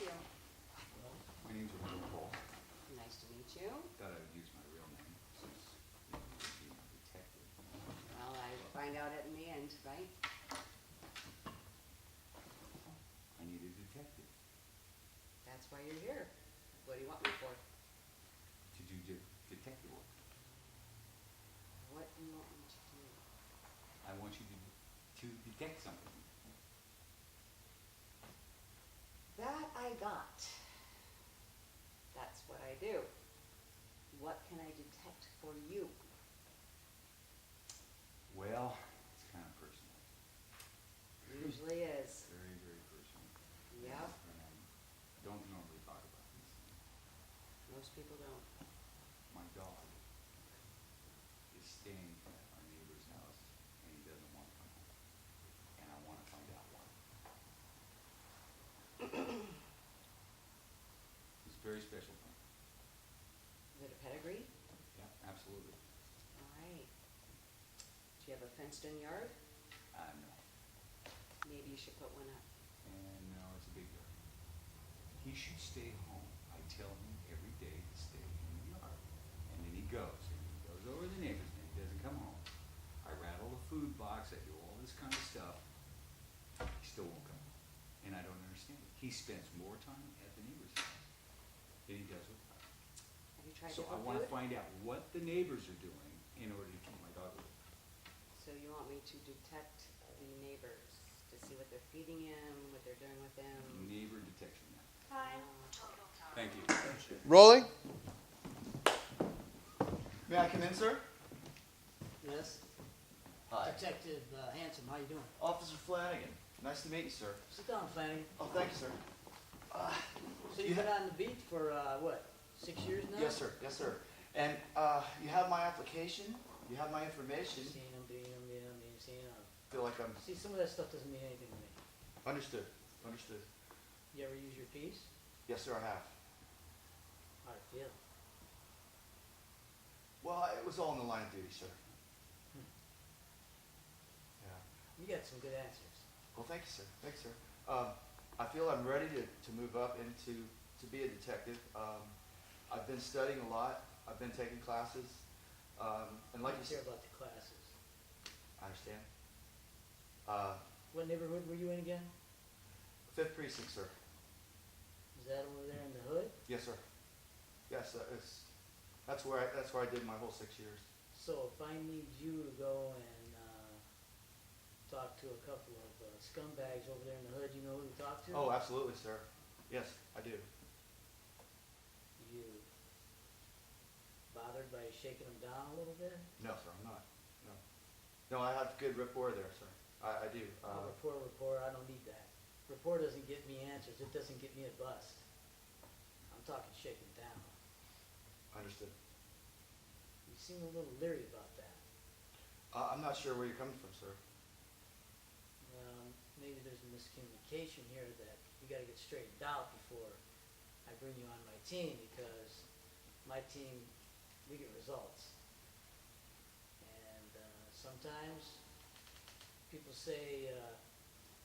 you? My name's Paul. Nice to meet you. Thought I would use my real name since you would be a detective. Well, I find out it in the end, right? I need a detective That's why you're here. What do you want me for? to do detective work. What do you want me to do? I want you to detect something. That I got. That's what I do. What can I detect for you? Well, it's kind of personal. Usually is. Very, very personal. Yep. And I don't normally talk about these things. Most people don't. My dog is staying at our neighbor's house and he doesn't want to come home. And I want to find out why. It's very special to me. Is it a pedigree? Yeah, absolutely. All right. Do you have a fenced-in yard? No. Maybe you should put one up. And no, it's a big yard. He should stay home. I tell him every day to stay in the yard. And then he goes. And he goes over to the neighbors and he doesn't come home. I rattle the food box. I do all this kind of stuff. He still won't come home. And I don't understand it. He spends more time at the neighbor's house than he does with us. Have you tried So I different want to food? find out what the neighbors are doing in order to keep my dog away. So you want me to detect the neighbors, to see what they're feeding him, what they're doing with him? Neighbor detection. Hi. Thank you. Rolling? May I come in, sir? Yes, Hi. Detective Hanson, how you doing? Officer Flanagan. Nice to meet you, sir. Sit down, Flanagan. Oh, thank you, sir. So you've been on the beat for, what, 6 years now? Yes, sir. Yes, sir. And you have my application. You have my information. Seen him, seen him. I feel like I'm See, some of that stuff doesn't mean anything to me. understood. Understood. You ever use your piece? Yes, sir, I have. How'd it feel? Well, it was all in the line of duty, sir. Yeah. You got some good answers. Well, thank you, sir. Thank you, sir. I feel I'm ready to move up into to be a detective. I've been studying a lot. I've been taking classes. And like I you care said, about the classes. I understand. What neighborhood were you in again? 5th precinct, sir. Is that over there in the hood? Yes, sir. Yes, that's where I did my whole 6 years. So if I need you to go and talk to a couple of scumbags over there in the hood, you know who to talk to? Oh, absolutely, sir. Yes, I do. You bothered by shaking them down a little bit? No, sir, I'm not. No. No, I have good rapport there, sir. I do. Rapport, I don't need that. Rapport doesn't get me answers, it doesn't get me a bust. I'm talking shaking down. Understood. You seem a little leery about that. I'm not sure where you're coming from, sir. Maybe there's a miscommunication here that you gotta get straightened out before I bring you on my team, because my team, we get results. And sometimes people say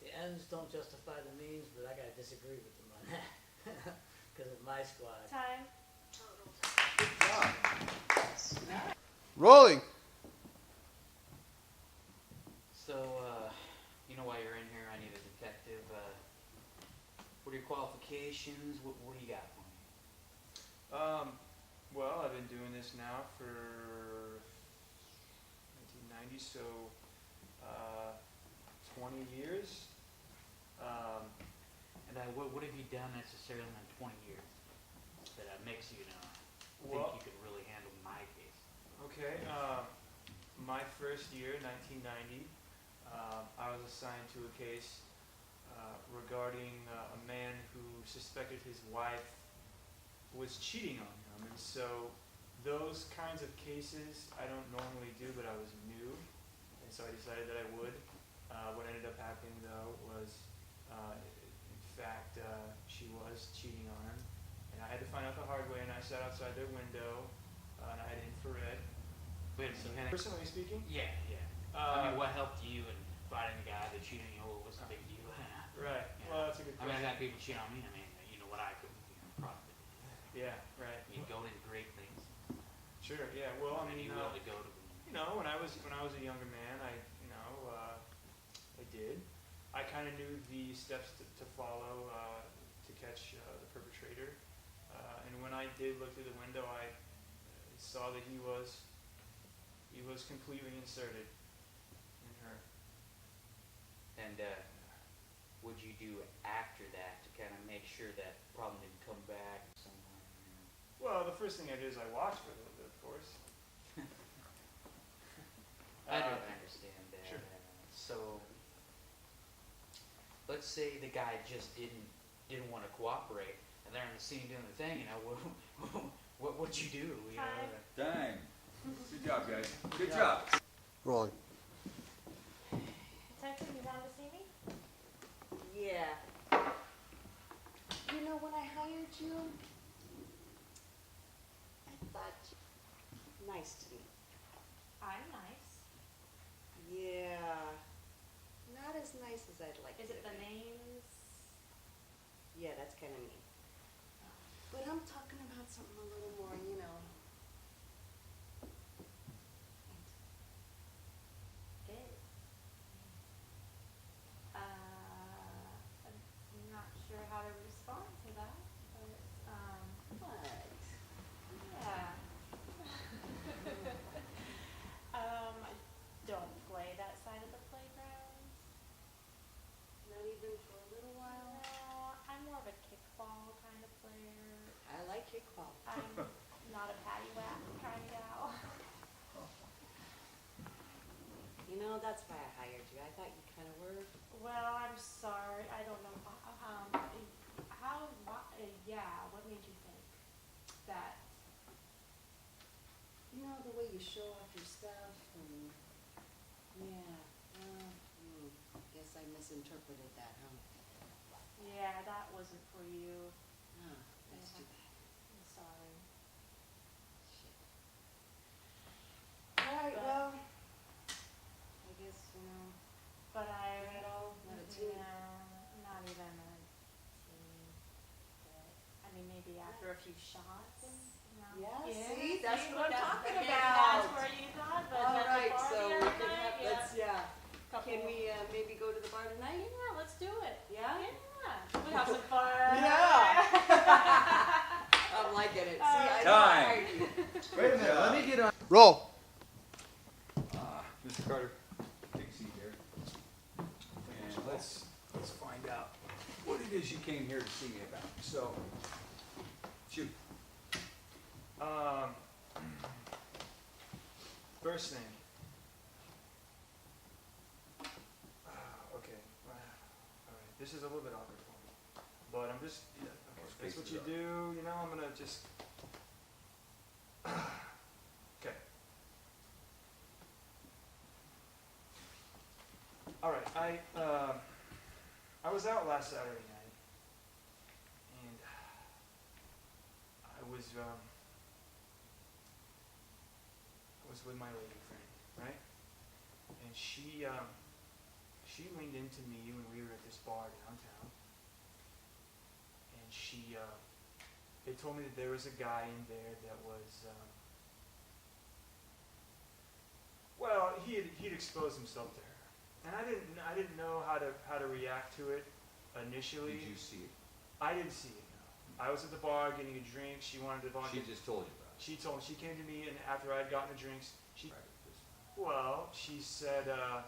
the ends don't justify the means, but I gotta disagree with them on that. Because of my squad. Time. Good job. Rolling. So, you know, while you're in here, I need a detective. What are your qualifications? What do you got for me? Well, I've been doing this now for 1990, so 20 years. And what have you done necessarily in 20 years that makes you, Well- think you could really handle my case? Okay, my first year, 1990, I was assigned to a case regarding a man who suspected his wife was cheating on him. And so those kinds of cases I don't normally do, but I was new, and so I decided that I would. What ended up happening, though, was in fact she was cheating on him, and I had to find out the hard way, and I sat outside their window, and I had infrared. Wait a So, minute. personally speaking, Yeah, yeah. I mean, what helped you in fighting the guy that cheated on you? What was the big deal? right, Yeah. well, that's a good I mean, question. I got people cheat on me. I mean, Yeah, right. You go to the great things. Sure. Yeah. Well, I And mean, you will to go to them. you know, when I was a younger man, I did. I kind of knew the steps to follow to catch the perpetrator. And when I did look through the window, I saw that he was completely inserted in her. And what'd you do after that to kind of make sure that problem didn't come back somewhere? Well, the first thing I did is I watched for a little bit, of course. I don't understand that. Sure. So, let's say the guy just didn't want to cooperate, and they're on the scene doing the thing. You know, what'd you do? You know, Dang. Good job, guys. Good job. Rolling. Detective, you down to see me? Yeah. You know, when I hired you, I thought you were nice to me. I'm nice. Yeah. Not as nice as I'd like Is to it the be. names? Yeah, that's kind of mean. But I'm talking about something a little more, you know. It. I'm not sure how to respond to that, but, What? yeah. I don't play that side of the playground. Not even for a little while? No, I'm more of a kickball kind of player. I like kickball. I'm not a patty whack kind of gal. You know, that's why I hired you. I thought you kind of were. Well, I'm sorry, I don't know, yeah, what made you think that? You know, the way you show off your stuff and, yeah, guess I misinterpreted that, huh? Yeah, that wasn't for you. Oh, that's too Yeah. bad. I'm sorry. Shit. All right, But- well, I guess, you know, But I, not all, not a team. yeah, not even a team. But, I mean, maybe after a few shots, you know. Yeah, see, that's what I'm that's- talking maybe about. That's where you thought, but All at the right, party so we every can night, have, let's, yeah. couple- Can we, maybe go to the bar tonight? Yeah, let's do it. Yeah? Yeah, we'll have some fun. Yeah. I'm liking it. See, I know I Time. hired you. Wait a minute, let me get on. Roll. Mr. Carter, take a seat there. And let's find out what it is you came here to see me about. So, shoot. First thing. Okay. All right. This is a little bit awkward for me, but I'm just. Yeah, okay. Most That's what cases you are. do. You know, I'm gonna just. Okay. All right. I was out last Saturday night, and I was with my lady friend, right? And she leaned into me when we were at this bar downtown, and they told me that there was a guy in there that was, well, he'd exposed himself to her, and I didn't know how to react to it initially. Did you see it? I didn't see it. No. I was at the bar getting a drink. She wanted to She just told you about it. She came to me, and after I'd gotten the drinks, Right, just- well, she said that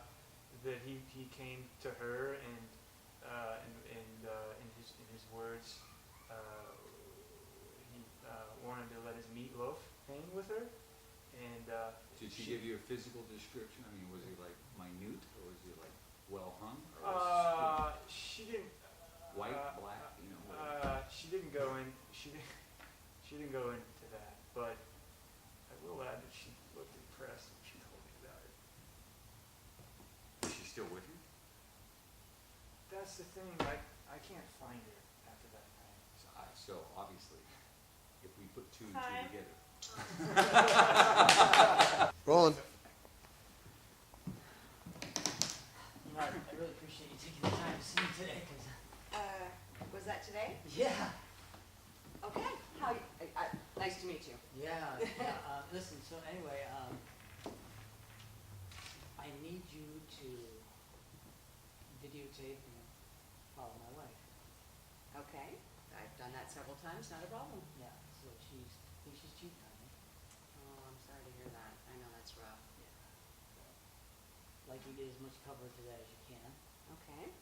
he came to her and in his words, he wanted to let his meatloaf hang with her, and Did she give you a physical description? I mean, was he like minute, or was he like well hung, or was she didn't. he white, black? You know. Whatever. She didn't go in. She didn't go into that, but I will add that she looked impressed when she told me about it. Is she still with you? That's the thing. I can't find her after that night. So obviously, if we put two and Hi. two together. Rolling. You know, I really appreciate you taking the time to see me today, 'cause, Was that today? yeah. Okay. How, Listen, so anyway, I need you to videotape and follow my wife. Okay, I've done that several times, not a problem. Yeah, so I think she's cheating on me. Oh, I'm sorry to hear that. I know that's rough. Yeah. So, like you get as much coverage of that as you can. Okay.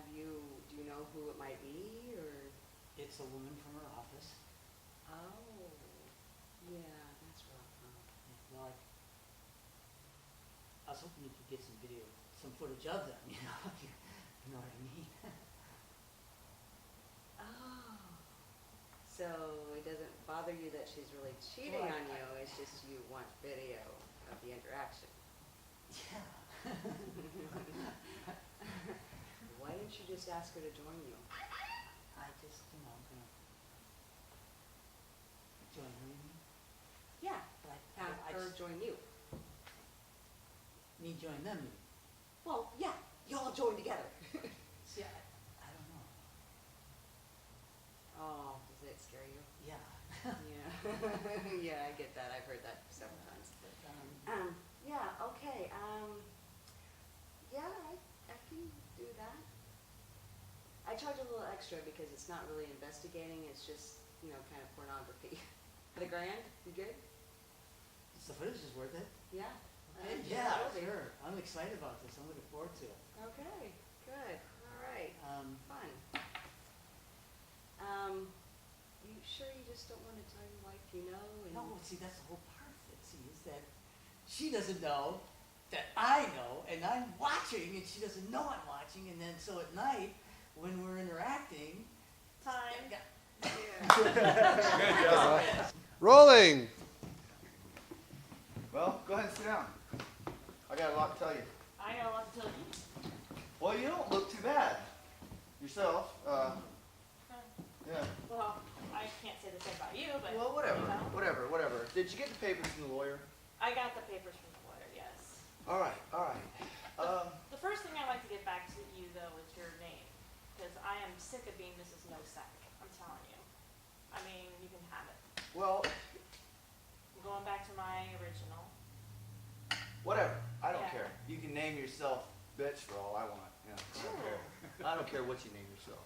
Do you know who it might be, or? It's a woman from her office. Oh, yeah, that's rough, huh? Yeah, well, I was hoping you could get some video, some footage of them, you know? You know what I mean? Oh, so it doesn't bother you that she's really cheating Well, on you, it's just you want video of the interaction. Yeah. Why didn't you just ask her to join you? I just, you know, I'm gonna join her, you mean? Yeah, But have I her just join you. need join them, you mean? Well, yeah, y'all join together. See, I don't know. Oh, does it scare you? Yeah. Yeah, yeah, I get that, I've heard that several times. But, Yeah, okay, yeah, I can do that. I charge a little extra because it's not really investigating, it's just, you know, kind of pornography. The grand, you good? the footage is worth it. Yeah. Okay, Yeah, yeah, it'll be. sure. I'm excited about this. I'm looking forward to it. Okay, good, all right, fun. You sure you just don't wanna tell your wife you know and? No, see, that's the whole part of it, see, is that she doesn't know that I know, and I'm watching, and she doesn't know I'm watching, and then so at night, when we're interacting, Time. Good job. Rolling. Well, go ahead and sit down. I got a lot to tell you. I got a lot to tell you. Well, you don't look too bad yourself. Yeah. Well, I can't say the same about you, but. Well, whatever, you know. whatever. Did you get the papers from the lawyer? I got the papers from the lawyer, yes. All right, all right. The first thing I'd like to get back to you, though, is your name. Because I am sick of being Mrs. No Sack. I'm telling you. I mean, you can have it. Well, I'm going back to my original. whatever. I don't Yeah. care. You can name yourself bitch for all I want. Yeah, I don't care. I don't care what you name yourself.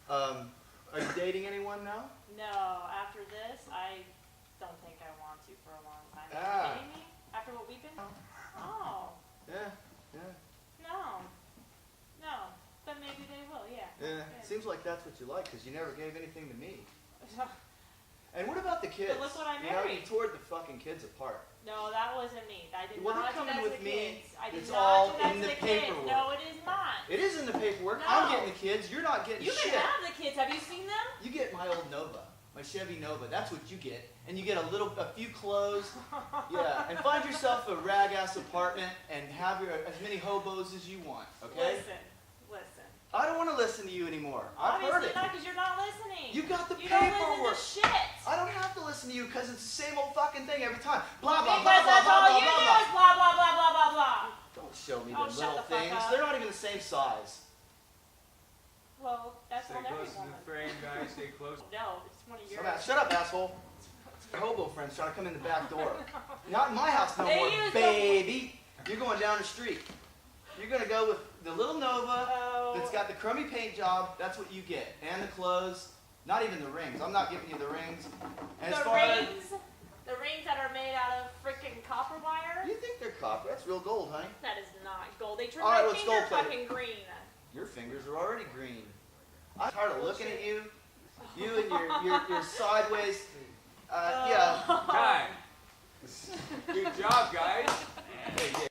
Are you dating anyone now? No, after this, I don't think I want to for a long time. Are Ah. you kidding me? After what we've been? Oh, Yeah, yeah, no. No. But maybe they will, yeah. yeah. Good. Seems like that's what you like because you never gave anything to me. And what about the kids? But look what I You know, you married. tore the fucking kids apart. No, that wasn't me. I did Well, they're not do coming that to with the me. kids. I did It's not all do that in to the the kids. paperwork. No, it is not. It is in the paperwork. No. I'm getting the kids. You're not getting You shit. can have the kids. Have you seen them? You get my old Nova, my Chevy Nova. That's what you get, and you get a few clothes. Yeah, and find yourself a rag-ass apartment and have as many hobos as you want. Okay? Listen. I don't want to listen to you anymore. I've heard Obviously it. not, because you're not listening. You got the You don't paperwork. listen to shit. I don't have to listen to you because it's the same old fucking thing every time. Blah blah blah Because blah that's blah all blah you blah do blah. is blah, blah, blah, blah, blah, blah. Don't show me Oh, the shut little the fuck things. up. They're not even the same size. Well, that's Stay on every close to woman. the frame, guys, stay close. No, it's one of yours. Shut up, asshole. Your hobo friends trying to come in the back door. Not in my house no They more, use the- baby. You're going down the street. You're gonna go with the little Nova Oh. that's got the crummy paint job. That's what you get, and the clothes. Not even the rings. I'm not giving you the rings. And as The far as rings that are made out of freaking copper wire? you think they're copper, that's real gold, honey. That is not gold. They turned All right, my let's finger gold plate it. fucking green. Your fingers are already green. I'm tired of looking at you. You and your sideways. Yeah. Time. Good job, guys. Hey,